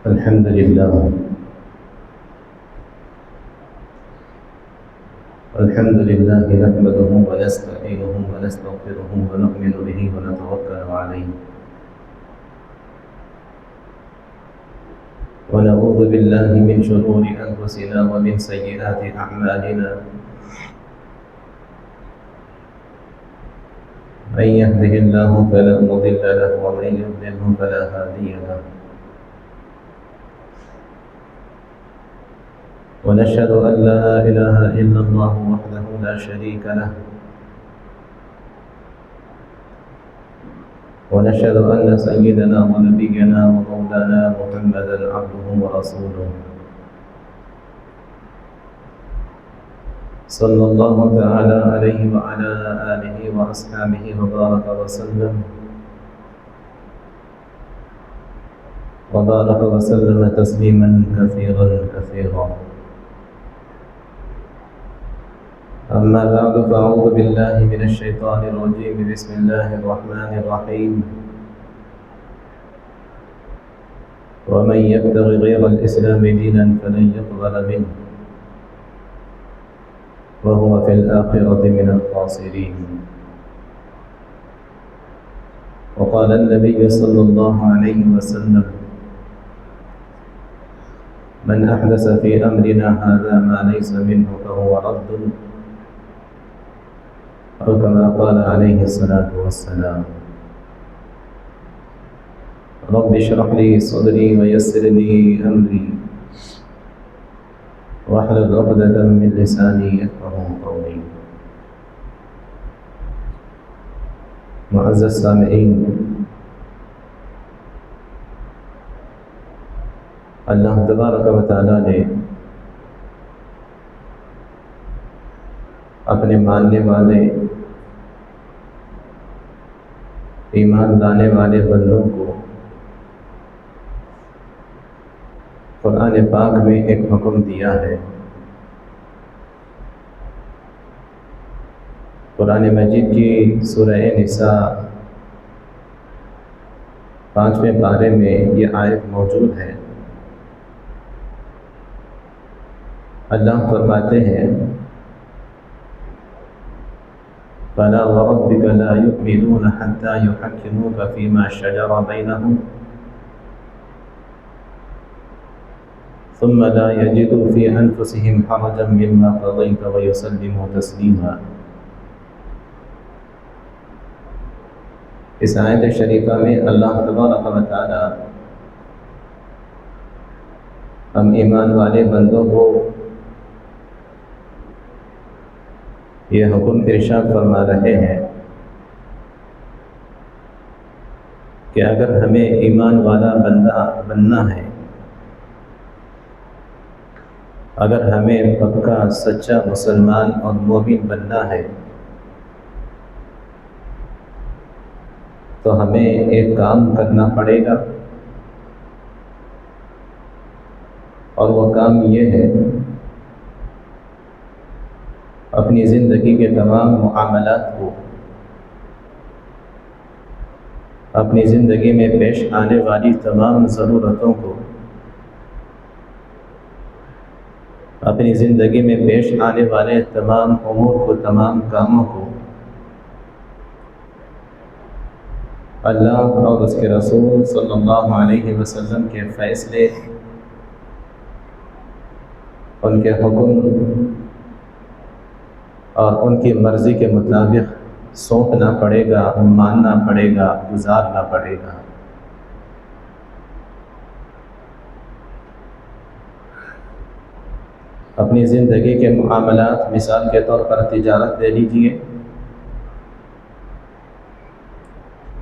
الحمد لله نحمده ونستعينه ونستغفره ونؤمن به ونتوكل عليه ونعوذ بالله من شرور أنفسنا ومن سيئات أعمالنا من يهده الله فلا مضل له ومن يضلله فلا هادي له ونشهد أن لا إله إلا الله وحده لا شريك له ونشهد أن سيدنا ونبينا ومولانا محمدا عبده ورسوله صلى الله تعالى عليه وعلى آله وأصحابه وبارك وسلم تسليما كثيرا أما بعد فأعوذ بالله من الشيطان الرجيم بسم الله الرحمن الرحيم ومن يبتغ غير الإسلام دينا فلن يقبل منه وهو في الآخرة من الخاسرين وقال النبي صلى الله عليه وسلم من أحدث في أمرنا هذا ما ليس منه فهو رد أو كما قال عليه الصلاة والسلام رب اشرح لي صدري ويسر لي أمري واحلل عقدة من لساني يفقهوا قولي معزز سامعین، اللہ تبارک و تعالیٰ نے اپنے ماننے والے ایمان لانے والے بندوں کو قرآن پاک میں ایک حکم دیا ہے۔ قرآن مجید کی سورہ نساء 5ویں پارے میں یہ آیت موجود ہے۔ اللہ فرماتے ہیں فَلَا وَرَبِّكَ لَا يُؤْمِنُونَ حَتَّى يُحَكِّمُوكَ فِيمَا شَجَرَ بَيْنَهُمْ ثُمَّ لَا يَجِدُوا فِي أَنفُسِهِمْ حَرَجًا مِّمَّا قَضَيْتَ وَيُسَلِّمُوا تَسْلِيمًا۔ اس آیت شریفہ میں اللہ تبارک و تعالی ہم ایمان والے بندوں کو یہ حکم ارشاد فرما رہے ہیں کہ اگر ہمیں ایمان والا بندہ بننا ہے، اگر ہمیں پکا سچا مسلمان اور مومن بننا ہے تو ہمیں ایک کام کرنا پڑے گا، اور وہ کام یہ ہے اپنی زندگی کے تمام معاملات کو، اپنی زندگی میں پیش آنے والی تمام ضرورتوں کو، اپنی زندگی میں پیش آنے والے تمام امور کو، تمام کاموں کو اللہ اور اس کے رسول صلی اللہ علیہ وسلم کے فیصلے، ان کے حکم اور ان کی مرضی کے مطابق سونپنا پڑے گا، ماننا پڑے گا، گزارنا پڑے گا۔ اپنی زندگی کے معاملات، مثال کے طور پر تجارت لے لیجئے،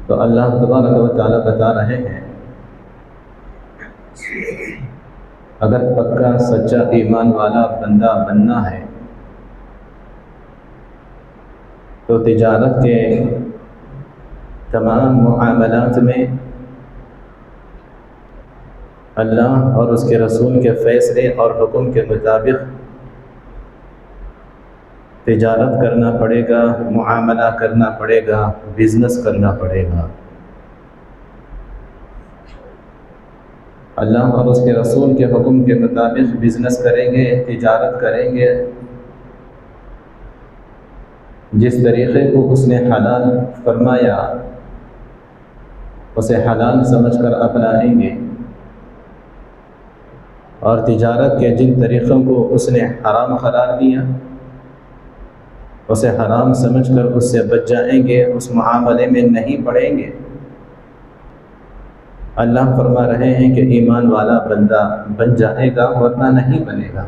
تو اللہ تبارک و تعالیٰ بتا رہے ہیں اگر پکا سچا ایمان والا بندہ بننا ہے تو تجارت کے تمام معاملات میں اللہ اور اس کے رسول کے فیصلے اور حکم کے مطابق تجارت کرنا پڑے گا، معاملہ کرنا پڑے گا، بزنس کرنا پڑے گا۔ اللہ اور اس کے رسول کے حکم کے مطابق بزنس کریں گے، تجارت کریں گے، جس طریقے کو اس نے حلال فرمایا اسے حلال سمجھ کر اپنائیں گے، اور تجارت کے جن طریقوں کو اس نے حرام قرار دیا اسے حرام سمجھ کر اس سے بچ جائیں گے، اس معاملے میں نہیں پڑیں گے۔ اللہ فرما رہے ہیں کہ ایمان والا بندہ بن جائے گا ورنہ نہیں بنے گا۔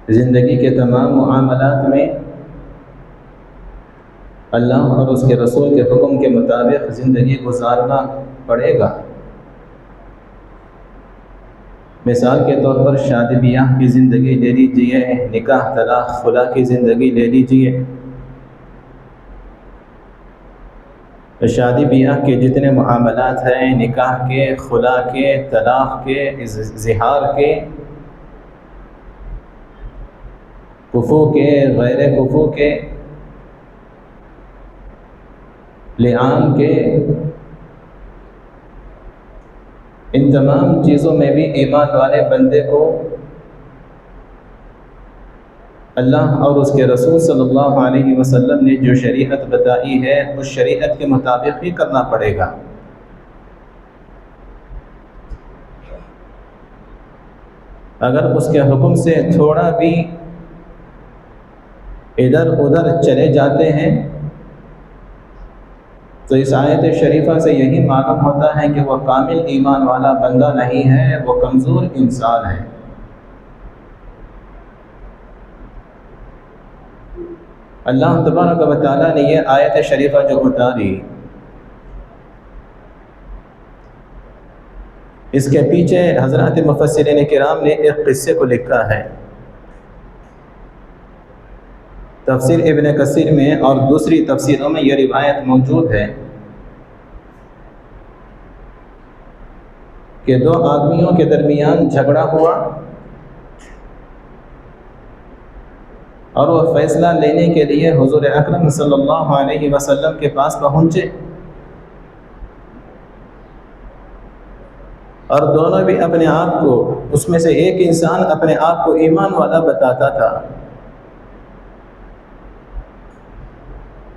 زندگی کے تمام معاملات میں اللہ اور اس کے رسول کے حکم کے مطابق زندگی گزارنا پڑے گا۔ مثال کے طور پر شادی بیاہ کی زندگی لے لیجیے، نکاح طلاق خلا کی زندگی لے لیجیے۔ شادی بیاہ کے جتنے معاملات ہیں، نکاح کے، خلا کے، طلاق کے، اظہار کے، کفو کے، غیر کفو کے، لعان کے، ان تمام چیزوں میں بھی ایمان والے بندے کو اللہ اور اس کے رسول صلی اللہ علیہ وسلم نے جو شریعت بتائی ہے اس شریعت کے مطابق ہی کرنا پڑے گا۔ اگر اس کے حکم سے تھوڑا بھی ادھر ادھر چلے جاتے ہیں تو اس آیت شریفہ سے یہی معلوم ہوتا ہے کہ وہ کامل ایمان والا بندہ نہیں ہے، وہ کمزور انسان ہے۔ اللہ تبارک و تعالیٰ نے یہ آیت شریفہ جو اتاری، اس کے پیچھے حضرات مفسرین کرام نے ایک قصے کو لکھا ہے۔ تفسیر ابن کثیر میں اور دوسری تفسیروں میں یہ روایت موجود ہے کہ دو آدمیوں کے درمیان جھگڑا ہوا اور وہ فیصلہ لینے کے لیے حضور اکرم صلی اللہ علیہ وسلم کے پاس پہنچے، اور دونوں بھی اپنے آپ کو، اس میں سے ایک انسان اپنے آپ کو ایمان والا بتاتا تھا۔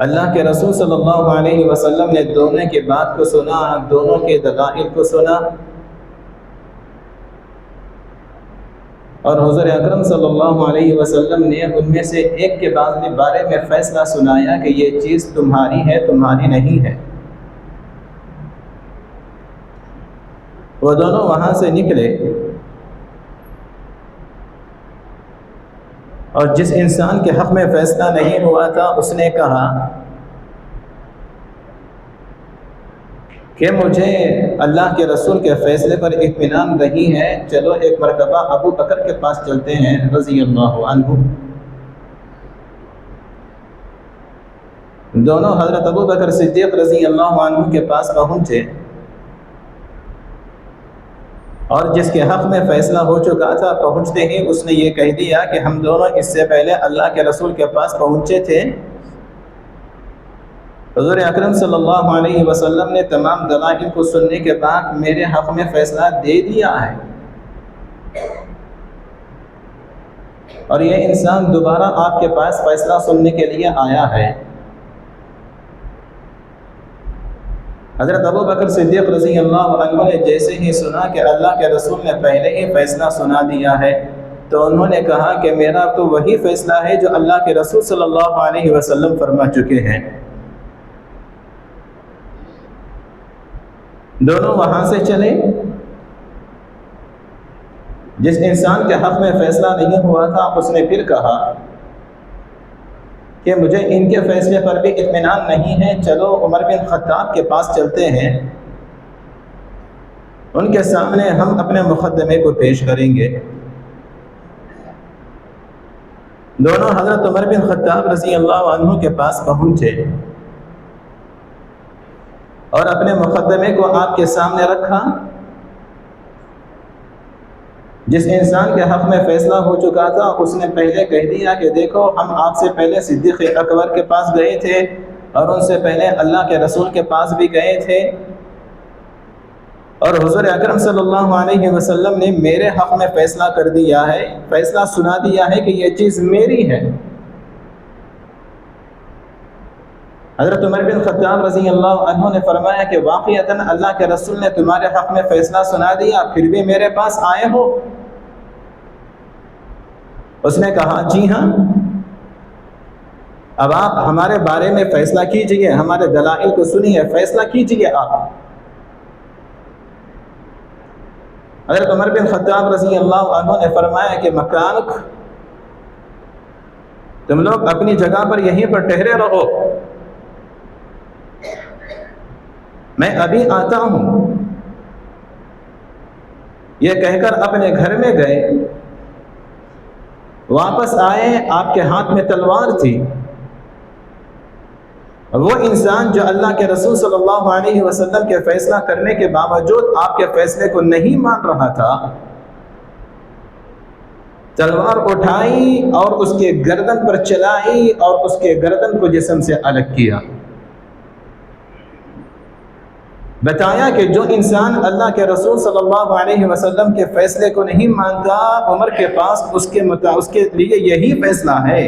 اللہ کے رسول صلی اللہ علیہ وسلم نے دونوں کی بات کو سنا، دونوں کے دلائل کو سنا، اور حضور اکرم صلی اللہ علیہ وسلم نے ان میں سے ایک کے بارے میں فیصلہ سنایا کہ یہ چیز تمہاری ہے، تمہاری نہیں ہے۔ وہ دونوں وہاں سے نکلے، اور جس انسان کے حق میں فیصلہ نہیں ہوا تھا اس نے کہا کہ مجھے اللہ کے رسول کے فیصلے پر اطمینان نہیں ہے، چلو ایک مرتبہ ابو بکر کے پاس چلتے ہیں رضی اللہ عنہ۔ دونوں حضرت ابو بکر صدیق رضی اللہ عنہ کے پاس پہنچے، اور جس کے حق میں فیصلہ ہو چکا تھا پہنچتے ہی اس نے یہ کہہ دیا کہ ہم دونوں اس سے پہلے اللہ کے رسول کے پاس پہنچے تھے، حضور اکرم صلی اللہ علیہ وسلم نے تمام دلائل کو سننے کے بعد میرے حق میں فیصلہ دے دیا ہے، اور یہ انسان دوبارہ آپ کے پاس فیصلہ سننے کے لیے آیا ہے۔ حضرت ابو بکر صدیق رضی اللہ عنہ نے جیسے ہی سنا کہ اللہ کے رسول نے پہلے ہی فیصلہ سنا دیا ہے تو انہوں نے کہا کہ میرا تو وہی فیصلہ ہے جو اللہ کے رسول صلی اللہ علیہ وسلم فرما چکے ہیں۔ دونوں وہاں سے چلے، جس انسان کے حق میں فیصلہ نہیں ہوا تھا اس نے پھر کہا کہ مجھے ان کے فیصلے پر بھی اطمینان نہیں ہے، چلو عمر بن خطاب کے پاس چلتے ہیں، ان کے سامنے ہم اپنے مقدمے کو پیش کریں گے۔ دونوں حضرت عمر بن خطاب رضی اللہ عنہ کے پاس پہنچے اور اپنے مقدمے کو آپ کے سامنے رکھا۔ جس انسان کے حق میں فیصلہ ہو چکا تھا اس نے پہلے کہہ دیا کہ دیکھو ہم آپ سے پہلے صدیق اکبر کے پاس گئے تھے، اور ان سے پہلے اللہ کے رسول کے پاس بھی گئے تھے، اور حضور اکرم صلی اللہ علیہ وسلم نے میرے حق میں فیصلہ کر دیا ہے، فیصلہ سنا دیا ہے کہ یہ چیز میری ہے۔ حضرت عمر بن خطاب رضی اللہ عنہ نے فرمایا کہ واقعتاً اللہ کے رسول نے تمہارے حق میں فیصلہ سنا دیا، پھر بھی میرے پاس آئے ہو؟ اس نے کہا جی ہاں، اب آپ ہمارے بارے میں فیصلہ کیجئے، ہمارے دلائل کو سنیے، فیصلہ کیجئے آپ۔ حضرت عمر بن خطاب رضی اللہ عنہ نے فرمایا کہ مکانک، تم لوگ اپنی جگہ پر یہیں پر ٹھہرے رہو، میں ابھی آتا ہوں۔ یہ کہہ کر اپنے گھر میں گئے، واپس آئے، آپ کے ہاتھ میں تلوار تھی۔ وہ انسان جو اللہ کے رسول صلی اللہ علیہ وسلم کے فیصلہ کرنے کے باوجود آپ کے فیصلے کو نہیں مان رہا تھا، تلوار اٹھائی اور اس کے گردن پر چلائی اور اس کے گردن کو جسم سے الگ کیا۔ بتایا کہ جو انسان اللہ کے رسول صلی اللہ علیہ وسلم کے فیصلے کو نہیں مانتا، عمر کے پاس اس کے لیے یہی فیصلہ ہے۔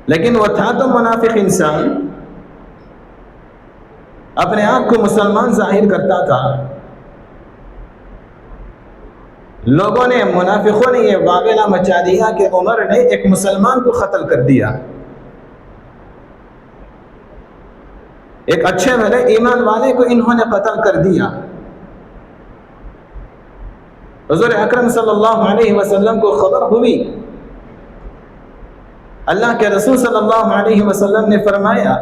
لیکن وہ تھا تو منافق انسان، اپنے آپ کو مسلمان ظاہر کرتا تھا۔ لوگوں نے، منافقوں نے یہ واقعہ مچا دیا کہ عمر نے ایک مسلمان کو قتل کر دیا، ایک اچھے بھلے ایمان والے کو انہوں نے قتل کر دیا۔ حضور اکرم صلی اللہ علیہ وسلم کو خبر ہوئی، اللہ کے رسول صلی اللہ علیہ وسلم نے فرمایا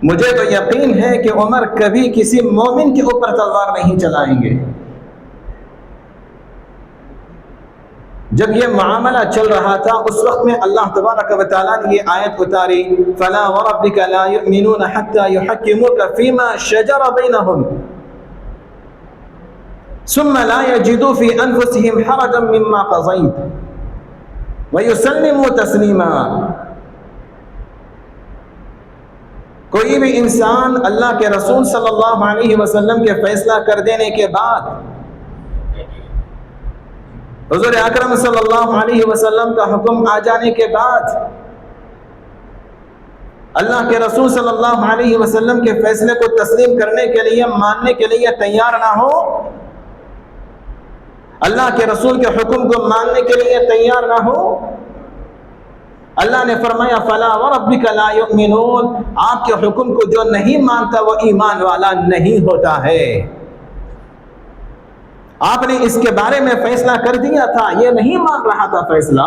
مجھے تو یقین ہے کہ عمر کبھی کسی مومن کے اوپر تلوار نہیں چلائیں گے۔ جب یہ معاملہ چل رہا تھا اس وقت میں اللہ تبارک و تعالیٰ نے یہ آیت اتاری، فَلَا وَرَبِّكَ لَا يُؤْمِنُونَ حَتَّى يُحَكِّمُوكَ فِي مَا شَجَرَ بَيْنَهُمْ ثُمَّ لَا يَجِدُوا فِي أَنفُسِهِمْ حَرَجًا مِّمَّا قَضَيْتَ وَيُسَلِّمُوا تَسْلِيمًا۔ کوئی بھی انسان اللہ کے رسول صلی اللہ علیہ وسلم کے فیصلہ کر دینے کے بعد، حضور اکرم صلی اللہ علیہ وسلم کا حکم آ جانے کے بعد، اللہ کے رسول صلی اللہ علیہ وسلم کے فیصلے کو تسلیم کرنے کے لیے، ماننے کے لیے تیار نہ ہو، اللہ کے رسول کے حکم کو ماننے کے لیے تیار نہ ہو، اللہ نے فرمایا فَلَا وَرَبِّكَ لَا يُؤْمِنُونَ، آپ کے حکم کو جو نہیں مانتا وہ ایمان والا نہیں ہوتا ہے۔ آپ نے اس کے بارے میں فیصلہ کر دیا تھا، یہ نہیں مان رہا تھا فیصلہ،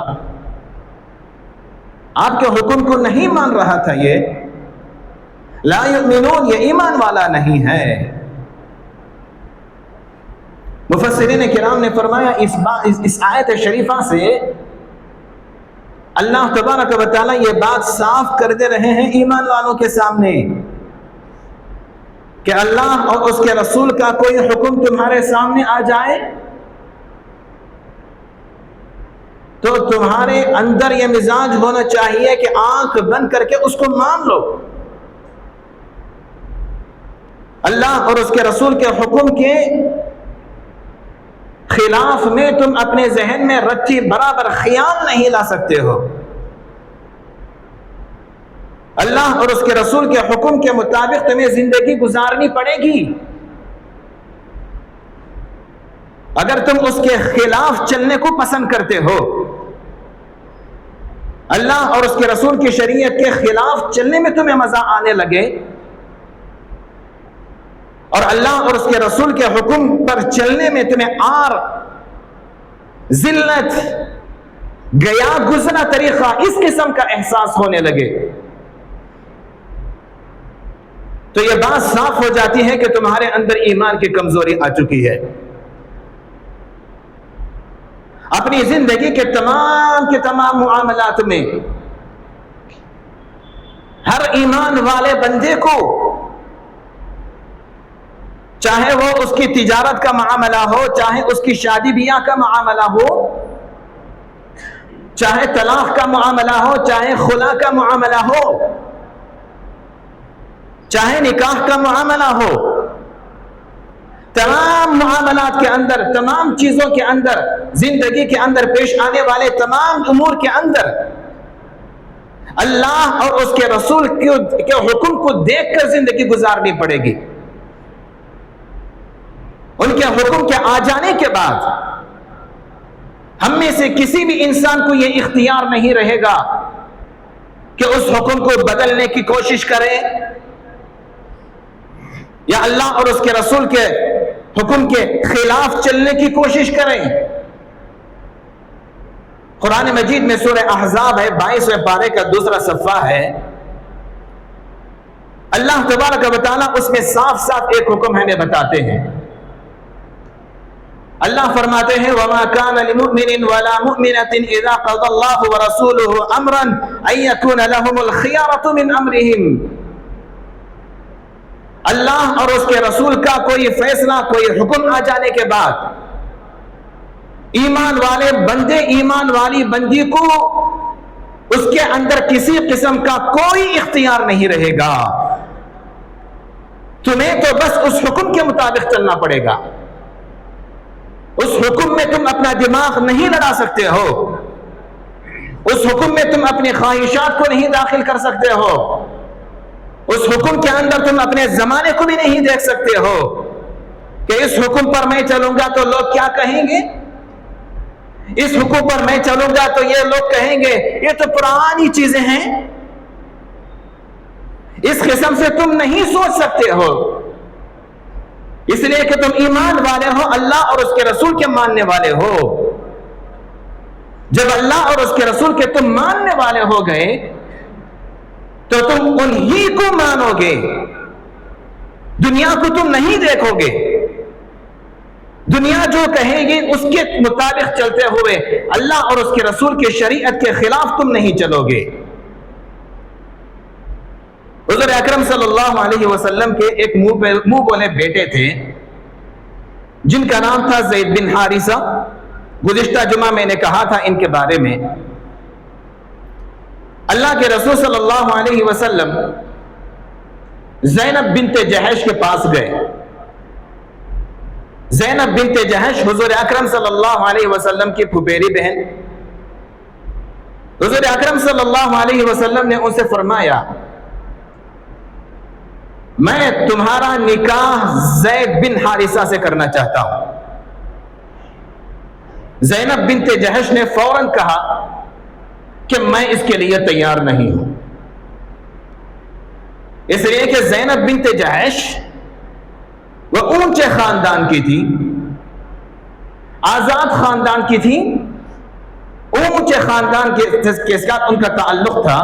آپ کے حکم کو نہیں مان رہا تھا، یہ لا یؤمنون، یہ ایمان والا نہیں ہے۔ مفسرین کرام نے فرمایا اس آیت شریفہ سے اللہ تبارک و تعالیٰ یہ بات صاف کر دے رہے ہیں ایمان والوں کے سامنے کہ اللہ اور اس کے رسول کا کوئی حکم تمہارے سامنے آ جائے تو تمہارے اندر یہ مزاج ہونا چاہیے کہ آنکھ بند کر کے اس کو مان لو۔ اللہ اور اس کے رسول کے حکم کے خلاف میں تم اپنے ذہن میں رتی برابر خیال نہیں لا سکتے ہو۔ اللہ اور اس کے رسول کے حکم کے مطابق تمہیں زندگی گزارنی پڑے گی۔ اگر تم اس کے خلاف چلنے کو پسند کرتے ہو، اللہ اور اس کے رسول کی شریعت کے خلاف چلنے میں تمہیں مزہ آنے لگے اور اللہ اور اس کے رسول کے حکم پر چلنے میں تمہیں آر، ذلت، گیا گزرا طریقہ اس قسم کا احساس ہونے لگے تو یہ بات صاف ہو جاتی ہے کہ تمہارے اندر ایمان کی کمزوری آ چکی ہے۔ اپنی زندگی کے تمام معاملات میں ہر ایمان والے بندے کو، چاہے وہ اس کی تجارت کا معاملہ ہو، چاہے اس کی شادی بیاہ کا معاملہ ہو، چاہے طلاق کا معاملہ ہو، چاہے خلا کا معاملہ ہو، چاہے نکاح کا معاملہ ہو، تمام معاملات کے اندر، تمام چیزوں کے اندر، زندگی کے اندر پیش آنے والے تمام امور کے اندر اللہ اور اس کے رسول کے حکم کو دیکھ کر زندگی گزارنی پڑے گی۔ ان کے حکم کے آ جانے کے بعد ہم میں سے کسی بھی انسان کو یہ اختیار نہیں رہے گا کہ اس حکم کو بدلنے کی کوشش کرے یا اللہ اور اس کے رسول کے حکم کے خلاف چلنے کی کوشش کریں۔ قرآن مجید میں سورہ احزاب ہے، 22ویں پارے کا دوسرا صفحہ ہے، اللہ تبارک و تعالیٰ اس میں صاف صاف ایک حکم ہمیں بتاتے ہیں۔ اللہ فرماتے ہیں وَمَا كَانَ لِمُؤْمِنٍ وَلَا مُؤْمِنَةٍ إِذَا قَضَى اللَّهُ وَرَسُولُهُ أَمْرًا أَن يَكُونَ لَهُمُ الْخِيَرَةُ مِنْ أَمْرِهِمْ۔ اللہ اور اس کے رسول کا کوئی فیصلہ، کوئی حکم آ جانے کے بعد ایمان والے بندے، ایمان والی بندی کو اس کے اندر کسی قسم کا کوئی اختیار نہیں رہے گا۔ تمہیں تو بس اس حکم کے مطابق چلنا پڑے گا۔ اس حکم میں تم اپنا دماغ نہیں لڑا سکتے ہو، اس حکم میں تم اپنی خواہشات کو نہیں داخل کر سکتے ہو، اس حکم کے اندر تم اپنے زمانے کو بھی نہیں دیکھ سکتے ہو کہ اس حکم پر میں چلوں گا تو لوگ کیا کہیں گے، اس حکم پر میں چلوں گا تو یہ لوگ کہیں گے یہ تو پرانی چیزیں ہیں۔ اس قسم سے تم نہیں سوچ سکتے ہو، اس لیے کہ تم ایمان والے ہو، اللہ اور اس کے رسول کے ماننے والے ہو۔ جب اللہ اور اس کے رسول کے تم ماننے والے ہو گئے تو تم انہی کو مانو گے، دنیا کو تم نہیں دیکھو گے۔ دنیا جو کہے گی اس کے مطابق چلتے ہوئے اللہ اور اس کے رسول کی شریعت کے خلاف تم نہیں چلو گے۔ حضور اکرم صلی اللہ علیہ وسلم کے ایک منہ بولے بیٹے تھے جن کا نام تھا زید بن حارثہ۔ گزشتہ جمعہ میں نے کہا تھا ان کے بارے میں، اللہ کے رسول صلی اللہ علیہ وسلم زینب بنت جہش کے پاس گئے۔ زینب بنت جہش حضور اکرم صلی اللہ علیہ وسلم کی پھپھیری بہن۔ حضور اکرم صلی اللہ علیہ وسلم نے ان سے فرمایا میں تمہارا نکاح زید بن حارثہ سے کرنا چاہتا ہوں۔ زینب بنت جہش نے فوراً کہا کہ میں اس کے لیے تیار نہیں ہوں، اس لیے کہ زینب بنت جہش وہ اونچے خاندان کی تھی، آزاد خاندان کی تھی، اونچے خاندان کے ساتھ ان کا تعلق تھا۔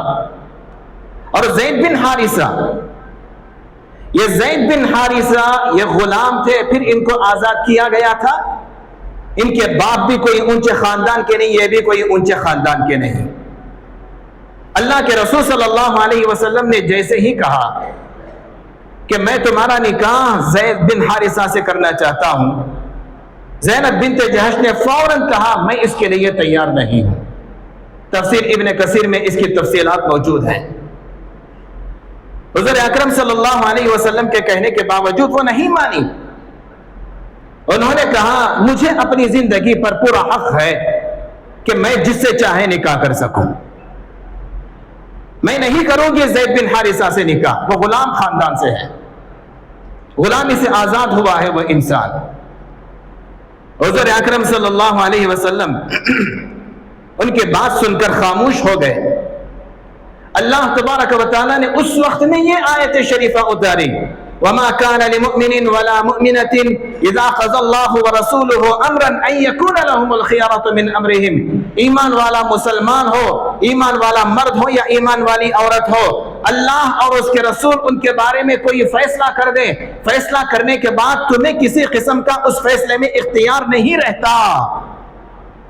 اور زید بن حارثہ، یہ زید بن حارثہ یہ غلام تھے، پھر ان کو آزاد کیا گیا تھا۔ ان کے باپ بھی کوئی اونچے خاندان کے نہیں، یہ بھی کوئی اونچے خاندان کے نہیں۔ اللہ کے رسول صلی اللہ علیہ وسلم نے جیسے ہی کہا کہ میں تمہارا نکاح زید بن حارثہ سے کرنا چاہتا ہوں، زینب بنت جہش نے فوراً کہا میں اس کے لیے تیار نہیں ہوں۔ تفسیر ابن کثیر میں اس کی تفصیلات موجود ہیں۔ حضور اکرم صلی اللہ علیہ وسلم کے کہنے کے باوجود وہ نہیں مانی۔ انہوں نے کہا مجھے اپنی زندگی پر پورا حق ہے کہ میں جس سے چاہے نکاح کر سکوں، میں نہیں کروں گی زید بن حارثہ سے نکاح، وہ غلام خاندان سے ہے، غلامی سے آزاد ہوا ہے وہ انسان۔ حضور اکرم صلی اللہ علیہ وسلم ان کی بات سن کر خاموش ہو گئے۔ اللہ تبارک و تعالیٰ نے اس وقت میں یہ آیت شریفہ اتاری وَمَا كَانَ لِمُؤْمِنٍ وَلَا مُؤْمِنَةٍ إِذَا قَضَى اللَّهُ وَرَسُولُهُ أَمْرًا أَن يَكُونَ لَهُمُ الْخِيَرَةُ مِنْ أَمْرِهِمْ۔ ایمان والا مسلمان ہو، ایمان والا مرد ہو یا ایمان والی عورت ہو، اللہ اور اس کے رسول ان کے بارے میں کوئی فیصلہ کر دے، فیصلہ کرنے کے بعد تمہیں کسی قسم کا اس فیصلے میں اختیار نہیں رہتا۔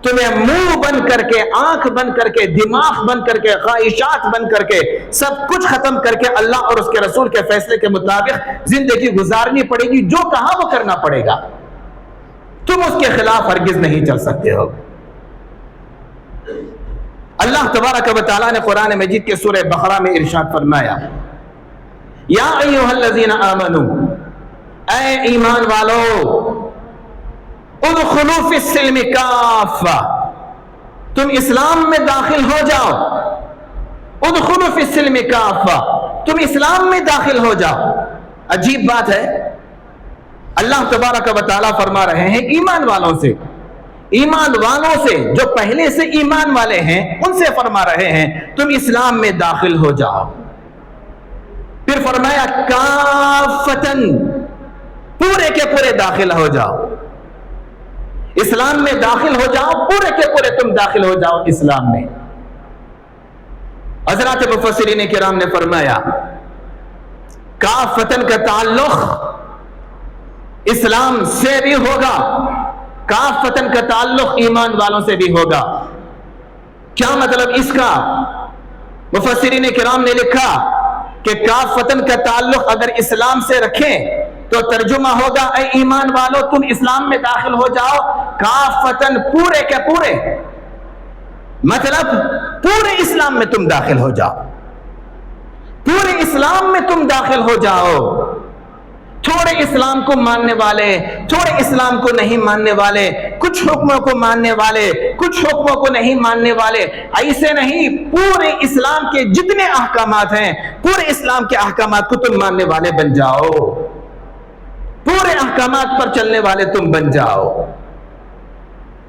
تمہیں منہ بند کر کے، آنکھ بند کر کے، دماغ بند کر کے، خواہشات بند کر کے، سب کچھ ختم کر کے اللہ اور اس کے رسول کے فیصلے کے مطابق زندگی گزارنی پڑے گی۔ جو کہا وہ کرنا پڑے گا، تم اس کے خلاف ہرگز نہیں چل سکتے ہو۔ اللہ تبارک و تعالیٰ نے قرآن مجید کے سورہ بقرہ میں ارشاد فرمایا یا ایھا آمنو، اے ایمان والو، ادخلوا فی السلم کافہ، تم اسلام میں داخل ہو جاؤ، ادخلوا فی السلم کافہ، تم اسلام میں داخل ہو جاؤ۔ عجیب بات ہے، اللہ تبارک و تعالیٰ فرما رہے ہیں ایمان والوں سے، ایمان والوں سے جو پہلے سے ایمان والے ہیں ان سے فرما رہے ہیں تم اسلام میں داخل ہو جاؤ۔ پھر فرمایا کافتن، پورے کے پورے داخل ہو جاؤ، اسلام میں داخل ہو جاؤ، پورے کے پورے تم داخل ہو جاؤ اسلام میں۔ حضرات مفسرین کرام نے فرمایا کافتن کا تعلق اسلام سے بھی ہوگا، کافتن کا تعلق ایمان والوں سے بھی ہوگا۔ کیا مطلب اس کا؟ مفسرین کرام نے لکھا کہ کافتن کا تعلق اگر اسلام سے رکھیں تو ترجمہ ہوگا اے ایمان والو تم اسلام میں داخل ہو جاؤ، کافتن پورے کے پورے، مطلب پورے اسلام میں تم داخل ہو جاؤ، پورے اسلام میں تم داخل ہو جاؤ، تھوڑے اسلام کو ماننے والے، تھوڑے اسلام کو نہیں ماننے والے، کچھ حکموں کو ماننے والے، کچھ حکموں کو نہیں ماننے والے، ایسے نہیں، پورے اسلام کے جتنے احکامات ہیں پورے اسلام کے احکامات کو تم ماننے والے بن جاؤ، پورے احکامات پر چلنے والے تم بن جاؤ۔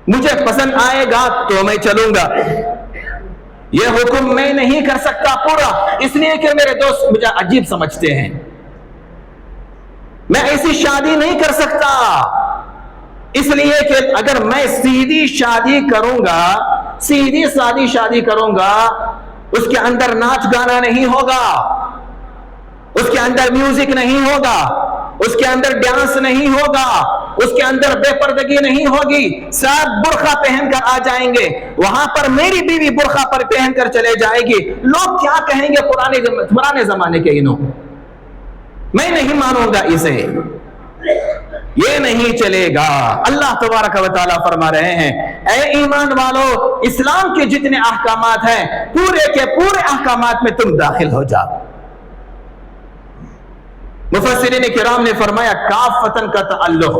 مجھے پسند آئے گا تو میں چلوں گا، یہ حکم میں نہیں کر سکتا پورا، اس لیے کہ میرے دوست مجھے عجیب سمجھتے ہیں، میں ایسی شادی نہیں کر سکتا، اس لیے کہ اگر میں سیدھی شادی کروں گا، سیدھی سادی شادی کروں گا، اس کے اندر ناچ گانا نہیں ہوگا، اس کے اندر میوزک نہیں ہوگا، اس کے اندر ڈانس نہیں ہوگا، اس کے اندر بے پردگی نہیں ہوگی، سب برقع پہن کر آ جائیں گے، وہاں پر میری بیوی برقع پر پہن کر چلے جائے گی، لوگ کیا کہیں گے پرانے زمانے کے انہوں، میں نہیں مانوں گا اسے، یہ نہیں چلے گا۔ اللہ تبارک و تعالیٰ فرما رہے ہیں اے ایمان والو اسلام کے جتنے احکامات ہیں پورے کے پورے احکامات میں تم داخل ہو جاؤ۔ مفسرین کرام نے فرمایا کافتن کا تعلق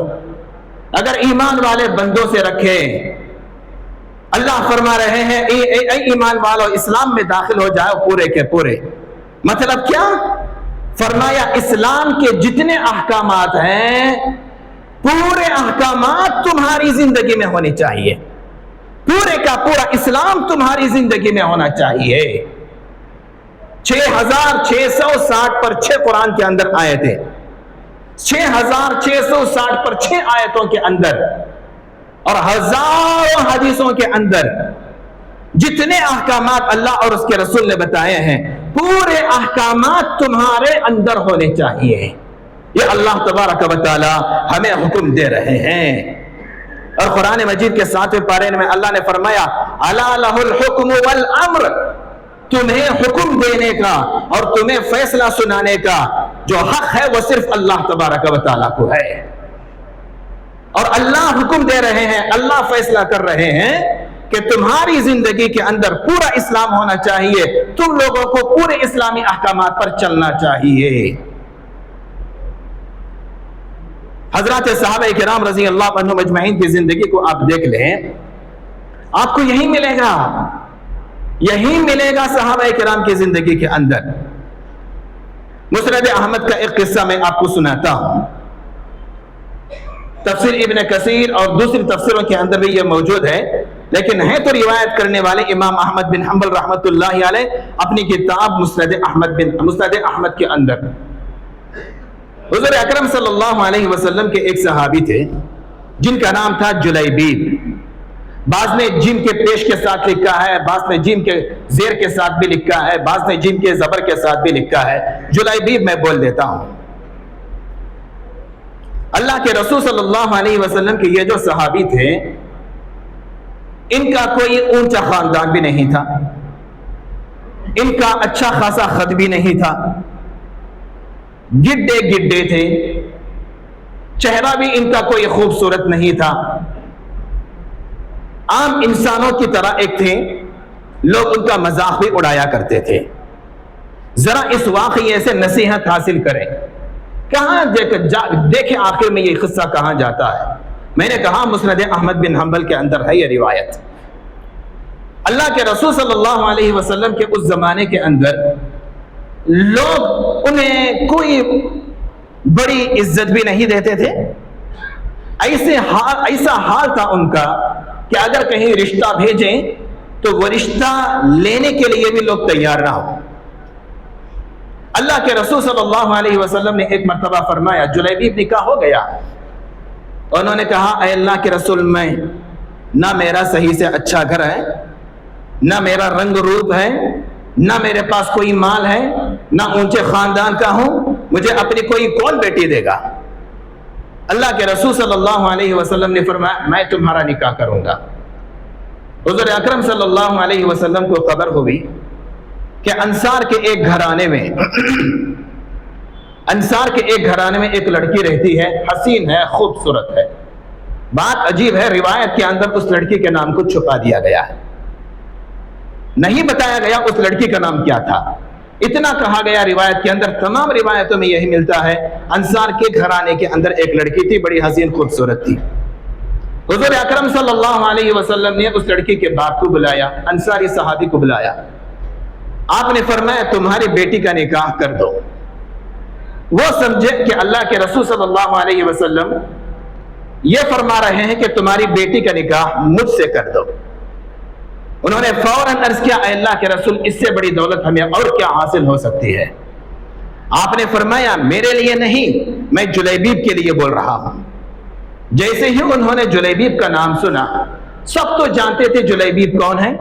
اگر ایمان والے بندوں سے رکھے، اللہ فرما رہے ہیں اے ایمان والو اسلام میں داخل ہو جاؤ پورے کے پورے، مطلب کیا؟ فرمایا اسلام کے جتنے احکامات ہیں پورے احکامات تمہاری زندگی میں ہونے چاہیے، پورے کا پورا اسلام تمہاری زندگی میں ہونا چاہیے۔ 6660 پر 6 قرآن کے اندر آیتیں، 6660 پر 6 آیتوں کے اندر اور ہزاروں حدیثوں کے اندر جتنے احکامات اللہ اور اس کے رسول نے بتائے ہیں پورے احکامات تمہارے اندر ہونے چاہیے، یہ اللہ تبارک و تعالی ہمیں حکم دے رہے ہیں۔ اور قرآن مجید کے 7ویں پارے میں اللہ نے فرمایا الا لہ الحکم والامر، تمہیں حکم دینے کا اور تمہیں فیصلہ سنانے کا جو حق ہے وہ صرف اللہ تبارک و تعالیٰ کو ہے، اور اللہ حکم دے رہے ہیں، اللہ فیصلہ کر رہے ہیں کہ تمہاری زندگی کے اندر پورا اسلام ہونا چاہیے، تم لوگوں کو پورے اسلامی احکامات پر چلنا چاہیے۔ حضرات صحابہ کرام رضی اللہ عنہم اجمعین کی زندگی کو آپ دیکھ لیں، آپ کو یہی ملے گا، یہی ملے گا صحابہ کرام کی زندگی کے اندر۔ مسند احمد کا ایک قصہ میں آپ کو سناتا ہوں، تفسیر ابن کثیر اور دوسری تفسیروں کے اندر بھی یہ موجود ہے، لیکن ہے تو روایت کرنے والے امام احمد بن حنبل رحمۃ اللہ علیہ اپنی کتاب مسند احمد کے اندر۔ حضور اکرم صلی اللہ علیہ وسلم کے ایک صحابی تھے جن کا نام تھا جلیبیب، بعض نے جیم کے پیش کے ساتھ لکھا ہے، بعض نے جیم کے زیر کے ساتھ بھی لکھا ہے، بعض نے جیم کے زبر کے ساتھ بھی لکھا ہے، جلیبیب میں بول دیتا ہوں۔ اللہ کے رسول صلی اللہ علیہ وسلم کے یہ جو صحابی تھے ان کا کوئی اونچا خاندان بھی نہیں تھا، ان کا اچھا خاصا خط بھی نہیں تھا، گڈے گڈے تھے، چہرہ بھی ان کا کوئی خوبصورت نہیں تھا، عام انسانوں کی طرح ایک تھے، لوگ ان کا مذاق بھی اڑایا کرتے تھے، ذرا اس واقعے سے نصیحت حاصل کریں. کہاں دیکھیں آخر میں یہ قصہ کہاں جاتا ہے. میں نے کہا مسند احمد بن حنبل کے اندر ہے یہ روایت. اللہ کے رسول صلی اللہ علیہ وسلم کے اس زمانے کے اندر لوگ انہیں کوئی بڑی عزت بھی نہیں دیتے تھے. ایسا حال تھا ان کا کہ اگر کہیں رشتہ بھیجیں تو وہ رشتہ لینے کے لیے بھی لوگ تیار نہ ہو. اللہ کے رسول صلی اللہ علیہ وسلم نے ایک مرتبہ فرمایا, جلیبیب نکاح ہو گیا. انہوں نے کہا اے اللہ کے رسول, میں نہ میرا صحیح سے اچھا گھر ہے, نہ میرا رنگ روپ ہے, نہ میرے پاس کوئی مال ہے, نہ اونچے خاندان کا ہوں, مجھے اپنی کوئی کون بیٹی دے گا؟ اللہ کے رسول صلی اللہ علیہ وسلم نے فرمایا میں تمہارا نکاح کروں گا. حضور اکرم صلی اللہ علیہ وسلم کو خبر ہوئی کہ انصار کے ایک گھرانے میں ایک لڑکی رہتی ہے, حسین ہے, خوبصورت ہے. بات عجیب ہے, روایت کے اندر اس لڑکی کے نام کو چھپا دیا گیا ہے, نہیں بتایا گیا اس لڑکی کا نام کیا تھا. اتنا کہا گیا روایت کے اندر, تمام روایتوں میں یہی ملتا ہے, انصار کے گھرانے کے اندر ایک لڑکی تھی, بڑی حسین خوبصورت تھی. حضور اکرم صلی اللہ علیہ وسلم نے اس لڑکی کے باپ کو بلایا, انصاری صحابی کو بلایا. آپ نے فرمایا تمہاری بیٹی کا نکاح کر دو. وہ سمجھے کہ اللہ کے رسول صلی اللہ علیہ وسلم یہ فرما رہے ہیں کہ تمہاری بیٹی کا نکاح مجھ سے کر دو. انہوں نے فوراً عرض کیا اے اللہ کے رسول, اس سے بڑی دولت ہمیں اور کیا حاصل ہو سکتی ہے؟ آپ نے فرمایا میرے لیے نہیں, میں جلیبیب کے لیے بول رہا ہوں. جیسے ہی انہوں نے جلیبیب کا نام سنا, سب تو جانتے تھے جلیبیب کون ہے,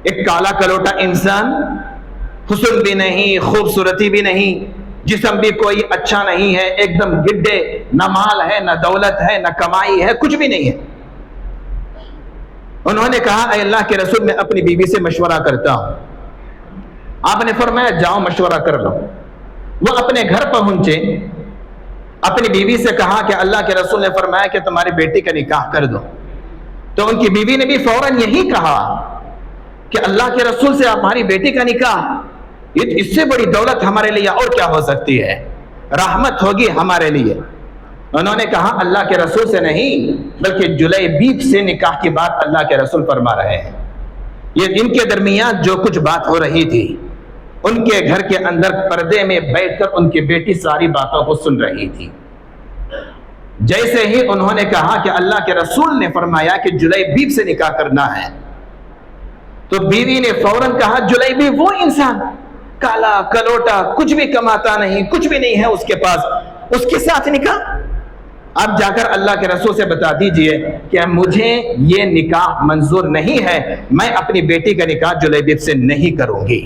ایک کالا کلوٹا انسان, حسن بھی نہیں, خوبصورتی بھی نہیں, جسم بھی کوئی اچھا نہیں ہے, ایک دم گڈے, نہ مال ہے, نہ دولت ہے, نہ کمائی ہے, کچھ بھی نہیں ہے. انہوں نے کہا اے اللہ کے رسول, میں اپنی بیوی سے مشورہ کرتا ہوں. آپ نے فرمایا جاؤ مشورہ کر لو. وہ اپنے گھر پہنچے, اپنی بیوی سے کہا کہ اللہ کے رسول نے فرمایا کہ تمہاری بیٹی کا نکاح کر دو. تو ان کی بیوی نے بھی فوراً یہی کہا کہ اللہ کے رسول سے ہماری بیٹی کا نکاح, اس سے بڑی دولت ہمارے لیے اور کیا ہو سکتی ہے, رحمت ہوگی ہمارے لیے. انہوں نے کہا اللہ کے رسول سے نہیں, بلکہ جلیبیب سے نکاح کی بات اللہ کے رسول فرما رہے ہیں. یہ ان کے درمیان جو کچھ بات ہو رہی تھی, ان کے گھر کے اندر پردے میں بیٹھ کر ان کی بیٹی ساری باتوں کو سن رہی تھی. جیسے ہی انہوں نے کہا کہ اللہ کے رسول نے فرمایا کہ جلیبیب سے نکاح کرنا ہے, تو بیوی نے فوراً کہا جلیبیب وہ انسان, کالا کلوٹا, کچھ بھی کماتا نہیں, کچھ بھی نہیں ہے اس کے پاس, اس کے ساتھ نکاح؟ اب جا کر اللہ کے رسول سے بتا دیجئے کہ مجھے یہ نکاح منظور نہیں ہے, میں اپنی بیٹی کا نکاح جلیبیب سے نہیں کروں گی.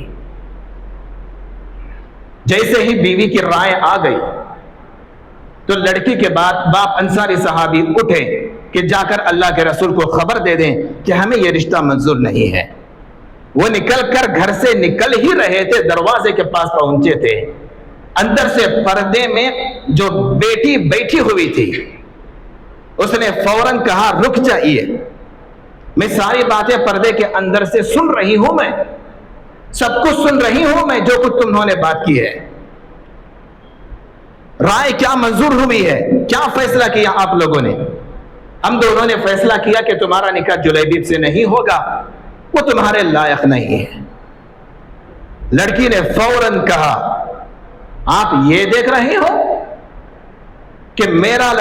جیسے ہی بیوی کی رائے آ گئی تو لڑکی کے بعد باپ انصاری صحابی اٹھے کہ جا کر اللہ کے رسول کو خبر دے دیں کہ ہمیں یہ رشتہ منظور نہیں ہے. وہ نکل کر گھر سے نکل ہی رہے تھے, دروازے کے پاس پہنچے تھے, اندر سے پردے میں جو بیٹی بیٹھی ہوئی تھی اس نے فوراً کہا رک جائیے, میں ساری باتیں پردے کے اندر سے سن رہی ہوں, میں سب کچھ سن رہی ہوں, میں جو کچھ تمہوں نے بات کی ہے, رائے کیا منظور ہوئی ہے, کیا فیصلہ کیا آپ لوگوں نے؟ ہم دونوں نے فیصلہ کیا کہ تمہارا نکاح جلیبیب سے نہیں ہوگا, وہ تمہارے لائق نہیں ہے. لڑکی نے فوراً کہا آپ یہ دیکھ رہے ہو کہ میرا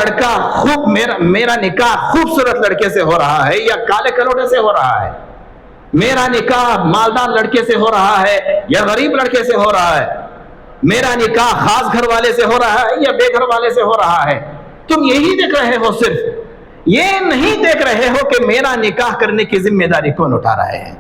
نکاح خوبصورت لڑکے سے ہو رہا ہے یا کالے کلوٹے سے ہو رہا ہے, میرا نکاح مالدار لڑکے سے ہو رہا ہے یا غریب لڑکے سے ہو رہا ہے, میرا نکاح خاص گھر والے سے ہو رہا ہے یا بے گھر والے سے ہو رہا ہے, تم یہی دیکھ رہے ہو, صرف یہ نہیں دیکھ رہے ہو کہ میرا نکاح کرنے کی ذمہ داری کون اٹھا رہے ہیں.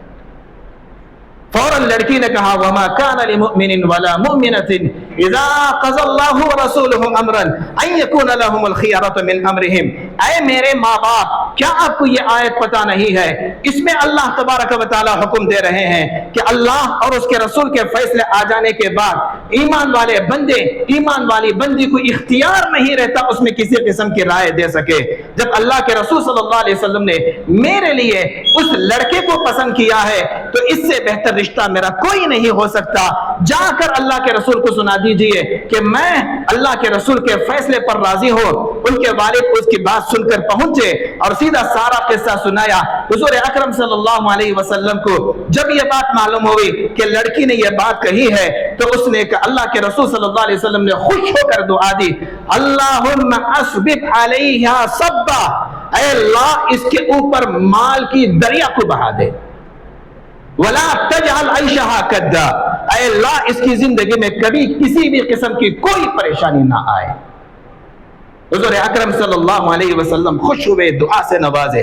فوراً لڑکی نے کہا وما كان لمؤمن ولا مؤمنة اذا قضى الله ورسوله امرا ان يكون لهم الخيرة من امرهم اے میرے ماں باپ کیا آپ کو یہ آیت پتہ نہیں ہے؟ اس میں اللہ تبارک و تعالی حکم دے رہے ہیں کہ اللہ اور اس کے رسول کے فیصلے آ جانے کے بعد ایمان والے بندے ایمان والی بندی کو اختیار نہیں رہتا اس میں کسی قسم کی رائے دے سکے۔ جب اللہ کے رسول صلی اللہ علیہ وسلم نے میرے لیے اس لڑکے کو پسند کیا ہے تو اس سے بہتر رشتہ میرا کوئی نہیں ہو سکتا، جا کر اللہ کے رسول کو سنا دیجئے کہ میں اللہ کے رسول کے فیصلے پر راضی ہوں۔ ان کے والد اس کی بات سن کر پہنچے اور سیدھا سارا قصہ سنایا حضور اکرم صلی اللہ علیہ وسلم کو۔ جب یہ بات معلوم ہوئی کہ لڑکی نے یہ بات کہی ہے تو اس نے اللہ کے رسول صلی اللہ علیہ وسلم نے خوش ہو کر دعا دی، اللہم اسبب علیہا صبا، اے اللہ اس کے اوپر مال کی دریا کو بہا دے، ولا تجعل عیشہا کدا، اے اللہ اس کی زندگی میں کبھی کسی بھی قسم کی کوئی پریشانی نہ آئے۔ حضور اکرم صلی اللہ علیہ وسلم خوش ہوئے، دعا سے نوازے۔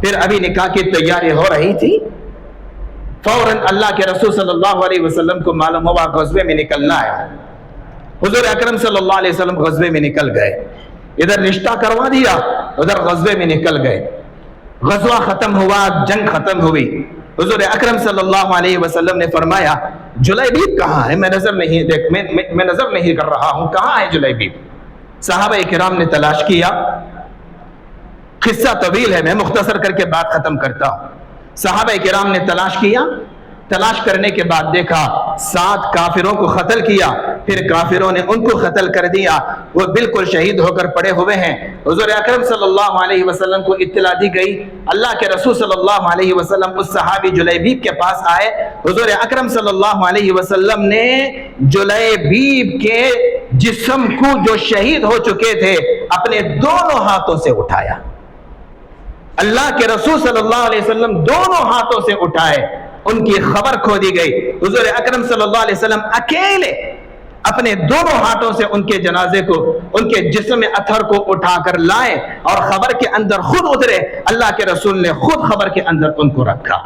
پھر ابھی نکاح کی تیاری ہو رہی تھی، فوراً اللہ کے رسول صلی اللہ علیہ وسلم کو معلوم ہوا غزوے میں نکلنا ہے۔ حضور اکرم صلی اللہ علیہ وسلم غزوے میں نکل گئے، ادھر رشتہ کروا دیا، ادھر غزوے میں نکل گئے۔ غزوہ ختم ہوا، جنگ ختم ہوئی۔ حضور اکرم صلی اللہ علیہ وسلم نے فرمایا جلیبیب کہاں ہے؟ میں نظر نہیں کر رہا ہوں، کہاں ہے جلیبیب؟ صحابہ کرام نے تلاش کیا، قصہ طویل ہے، میں مختصر کر کے بات ختم کرتا ہوں۔ صحابہ کرام نے تلاش کیا، تلاش کرنے کے بعد دیکھا 7 کافروں کو قتل کیا، پھر کافروں نے ان کو قتل کر دیا، وہ بالکل شہید ہو کر پڑے ہوئے ہیں۔ حضور اکرم صلی اللہ علیہ وسلم کو اطلاع دی گئی، اللہ کے رسول صلی اللہ علیہ وسلم اس صحابی جلیبیب کے پاس آئے۔ حضور اکرم صلی اللہ علیہ وسلم نے جلیبیب کے جسم کو جو شہید ہو چکے تھے اپنے دونوں ہاتھوں سے اٹھایا۔ اللہ کے رسول صلی اللہ علیہ وسلم دونوں ہاتھوں سے اٹھائے، ان کی خبر کھو دی گئی۔ حضور اکرم صلی اللہ علیہ وسلم اکیلے اپنے دونوں ہاتھوں سے ان کے جنازے کو، ان کے جسم اطہر کو اٹھا کر لائے اور خبر کے اندر خود اترے۔ اللہ کے رسول نے خود خبر کے اندر ان کو رکھا۔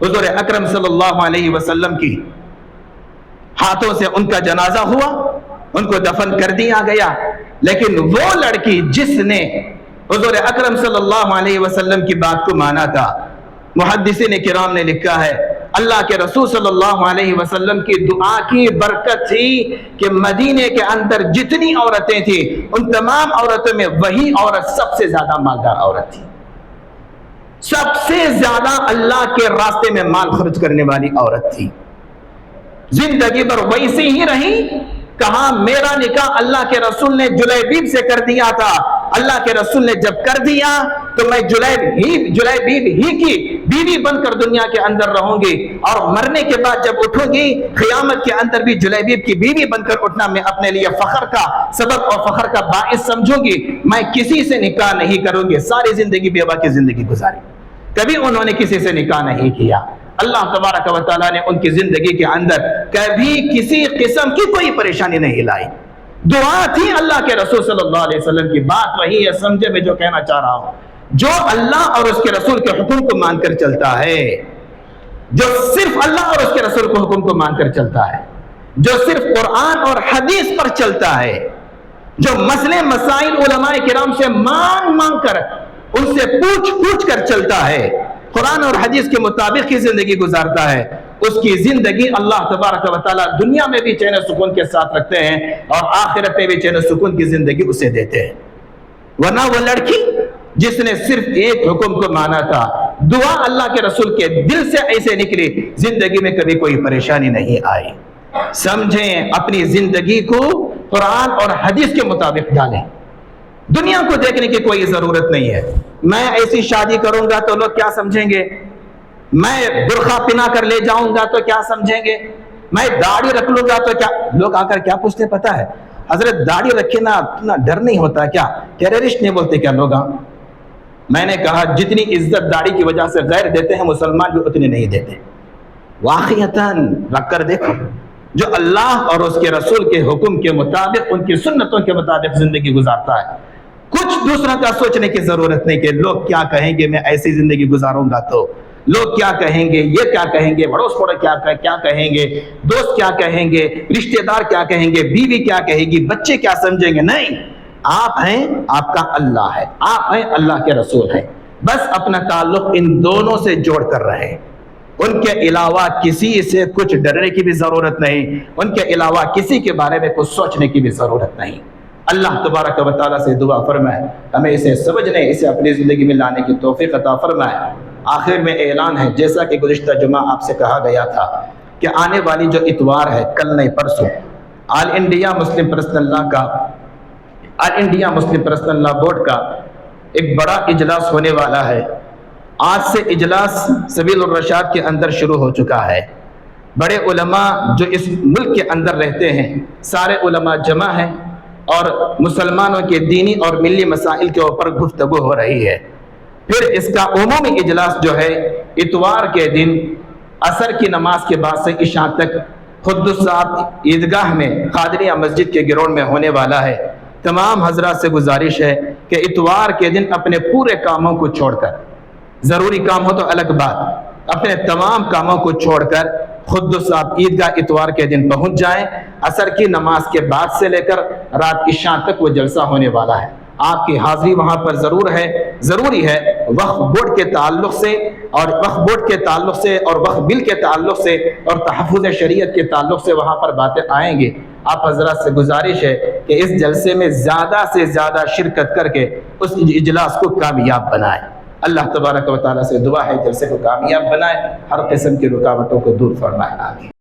حضور اکرم صلی اللہ علیہ وسلم کی ہاتھوں سے ان کا جنازہ ہوا، ان کو دفن کر دیا گیا۔ لیکن وہ لڑکی جس نے حضور اکرم صلی اللہ علیہ وسلم کی بات کو مانا تھا، محدثین کرام نے لکھا ہے اللہ کے رسول صلی اللہ علیہ وسلم کی دعا کی برکت تھی کہ مدینے کے اندر جتنی عورتیں تھیں ان تمام عورتوں میں وہی عورت سب سے زیادہ مالدار عورت تھی، سب سے زیادہ اللہ کے راستے میں مال خرچ کرنے والی عورت تھی۔ زندگی بھر ویسی ہی رہی۔ کہا میرا نکاح اللہ کے رسول نے جلیبیب سے کر دیا تھا، اللہ کے رسول نے جب کر دیا تو میں جلیبیب ہی کی بیوی بن کر دنیا کے اندر رہوں گی، اور مرنے کے بعد جب اٹھوں گی قیامت کے اندر بھی جلیبیب کی بیوی بن کر اٹھنا میں اپنے لیے فخر کا سبب اور فخر کا باعث سمجھوں گی۔ میں کسی سے نکاح نہیں کروں گی، ساری زندگی بیوہ کی زندگی گزاری، کبھی انہوں نے کسی سے نکاح نہیں کیا۔ اللہ تبارک و تعالیٰ نے ان کی زندگی کے اندر کبھی کسی قسم کی کوئی پریشانی نہیں لائی۔ دعا تھی اللہ کے رسول صلی اللہ علیہ وسلم کی۔ بات وہی ہے، سمجھے میں جو کہنا چاہ رہا ہوں، جو اللہ اور اس کے رسول کے حکم کو مان کر چلتا ہے، جو صرف اللہ اور اس کے رسول کے حکم کو مان کر چلتا ہے، جو صرف قرآن اور حدیث پر چلتا ہے، جو مسئلے مسائل علماء کرام سے مانگ کر ان سے پوچھ کر چلتا ہے، قرآن اور حدیث کے مطابق کی زندگی گزارتا ہے، اس کی زندگی اللہ تبارک و تعالیٰ دنیا میں بھی چین و سکون کے ساتھ رکھتے ہیں اور آخرت میں بھی چین و سکون کی زندگی اسے دیتے ہیں۔ ورنہ وہ لڑکی جس نے صرف ایک حکم کو مانا تھا، دعا اللہ کے رسول کے دل سے ایسے نکلی، زندگی میں کبھی کوئی پریشانی نہیں آئی۔ سمجھیں، اپنی زندگی کو قرآن اور حدیث کے مطابق ڈالیں، دنیا کو دیکھنے کی کوئی ضرورت نہیں ہے۔ میں ایسی شادی کروں گا تو لوگ کیا سمجھیں گے، میں برقع پہنا کر لے جاؤں گا تو کیا سمجھیں گے، میں داڑھی رکھ لوں گا تو کیا، لوگ آ کر کیا پوچھتے پتہ ہے، حضرت داڑھی رکھے نا اتنا ڈر نہیں ہوتا کیا، ٹیررسٹ نہیں بولتے کیا لوگ؟ میں نے کہا جتنی عزت داڑھی کی وجہ سے غیر دیتے ہیں مسلمان بھی اتنی نہیں دیتے۔ واقعتاً رکھ کر دیکھو، جو اللہ اور اس کے رسول کے حکم کے مطابق، ان کی سنتوں کے مطابق زندگی گزارتا ہے، کچھ دوسرا کا سوچنے کی ضرورت نہیں کہ لوگ کیا کہیں گے میں ایسی زندگی گزاروں گا تو، لوگ کیا کہیں گے، یہ کیا کہیں گے، پڑوس پڑوس کیا کہیں گے، دوست کیا کہیں گے، رشتہ دار کیا کہیں گے، بیوی کیا کہے گی، بچے کیا سمجھیں گے۔ نہیں، آپ ہیں، آپ کا اللہ ہے، آپ ہیں، اللہ کے رسول ہیں، بس اپنا تعلق ان دونوں سے جوڑ کر رہیں۔ ان کے علاوہ کسی سے کچھ ڈرنے کی بھی ضرورت نہیں، ان کے علاوہ کسی کے بارے میں کچھ سوچنے کی بھی ضرورت نہیں۔ اللہ تبارک و تعالیٰ سے دعا فرمائے ہمیں اسے سمجھنے، اسے اپنی زندگی میں لانے کی توفیق عطا فرمائے۔ آخر میں اعلان ہے، جیسا کہ گزشتہ جمعہ آپ سے کہا گیا تھا کہ آنے والی جو اتوار ہے، کل نہیں پرسوں، آل انڈیا مسلم پرسنل لا بورڈ کا ایک بڑا اجلاس ہونے والا ہے۔ آج سے اجلاس سبیل الرشاد کے اندر شروع ہو چکا ہے۔ بڑے علماء جو اس ملک کے اندر رہتے ہیں، سارے علماء جمع ہیں اور مسلمانوں کے دینی اور ملی مسائل کے اوپر گفتگو ہو رہی ہے۔ پھر اس کا عمومی اجلاس جو ہے اتوار کے دن عصر کی نماز کے بعد سے عشاء تک قدس صاحب عیدگاہ میں قادریہ مسجد کے گراؤنڈ میں ہونے والا ہے۔ تمام حضرات سے گزارش ہے کہ اتوار کے دن اپنے پورے کاموں کو چھوڑ کر، ضروری کام ہو تو الگ بات، اپنے تمام کاموں کو چھوڑ کر قدس صاحب عیدگاہ اتوار کے دن پہنچ جائیں۔ عصر کی نماز کے بعد سے لے کر رات عشاء تک وہ جلسہ ہونے والا ہے۔ آپ کی حاضری وہاں پر ضروری ہے۔ وقف بورڈ کے تعلق سے اور وقف بل کے تعلق سے اور تحفظ شریعت کے تعلق سے وہاں پر باتیں آئیں گے۔ آپ حضرات سے گزارش ہے کہ اس جلسے میں زیادہ سے زیادہ شرکت کر کے اس اجلاس کو کامیاب بنائیں۔ اللہ تبارک و تعالیٰ سے دعا ہے جلسے کو کامیاب بنائے، ہر قسم کی رکاوٹوں کو دور فرمائے۔ آمین۔